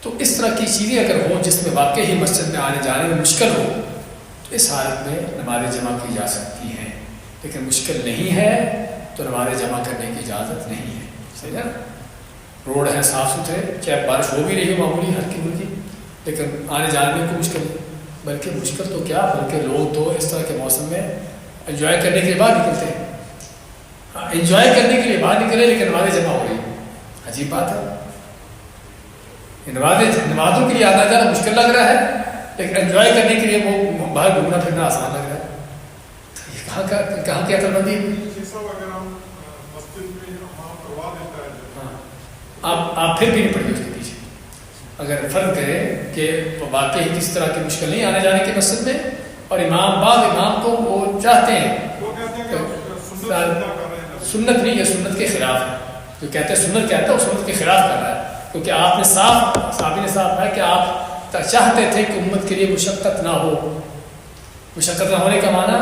تو اس طرح کی چیزیں اگر ہوں جس میں واقعی ہی مسجد میں آنے جانے میں مشکل ہو تو اس حالت میں نمازیں جمع کی جا سکتی ہیں. لیکن مشکل نہیں ہے تو نمازیں جمع کرنے کی اجازت نہیں ہے. سمجھا نا؟ روڈ ہیں صاف ستھرے، چاہے بارش ہو بھی رہی ہے معمولی ہلکی پھلکی، لیکن آنے جانے میں کوئی مشکل نہیں. بلکہ مشکل تو کیا، بلکہ لوگ تو اس طرح کے موسم میں انجوائے کرنے کے لیے باہر نکلتے ہیں. ہاں انجوائے کرنے کے لیے باہر نکلے لیکن نمازیں جمع ہو رہی ہیں. عجیب بات ہے. نمازوں کے لیے آنا جانا مشکل لگ رہا ہے لیکن انجوائے کرنے کے لیے وہ باہر گھومنا پھرنا آسان لگ رہا ہے. کہاں کی عقل مندی. آپ پھر بھی نہیں پڑھیے اس کے پیچھے. اگر فرض کریں کہ واقعی کس طرح کی مشکل نہیں آنے جانے کی مسجد میں، اور بعض امام تو وہ چاہتے ہیں سنت نہیں ہے، سنت کے خلاف ہے. جو کہتے ہیں سنت کہتا ہے وہ سنت کے خلاف کر رہا ہے، کیونکہ آپ نے صحابی نے صاف کہا کہ آپ چاہتے تھے کہ امت کے لیے مشقت نہ ہو. مشقت نہ ہونے کا معنی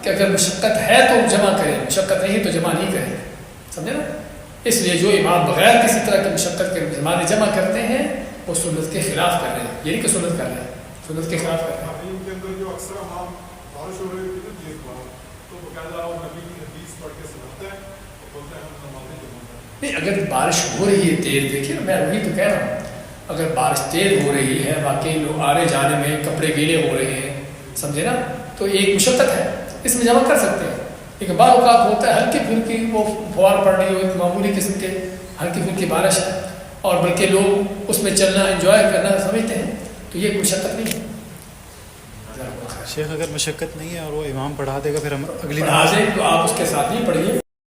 کہ اگر مشقت ہے تو جمع کریں، مشقت نہیں تو جمع نہیں کریں. سمجھے نا؟ اس لیے جو امام بغیر کسی طرح کی مشقت کے نمازیں جمع کرتے ہیں وہ سنت کے خلاف کر رہے ہیں. یہ نہیں کہ سنت کر رہے ہیں، سنت کے خلاف کر رہے ہیں. نہیں اگر بارش ہو رہی ہے تیز، دیکھیے نا میں وہی تو کہہ رہا ہوں، اگر بارش تیز ہو رہی ہے واقعی لوگ آنے جانے میں کپڑے گیلے ہو رہے ہیں، سمجھے نا، تو ایک مشقت ہے، اس میں جمع کر سکتے ہیں. لیکن بعض اوقات ہوتا ہے ہلکی پھلکی وہ فوار پڑ رہی ہو، ایک معمولی قسم کے ہلکی پھلکی بارش ہے اور بلکہ لوگ اس میں چلنا انجوائے کرنا سمجھتے ہیں، تو یہ مشقت نہیں ہے. شیخ اگر مشقت نہیں ہے اور وہ امام پڑھا دے گا پھر ہم اگلی پڑھا دے تو آپ اس کے ساتھ نہیں پڑھیے.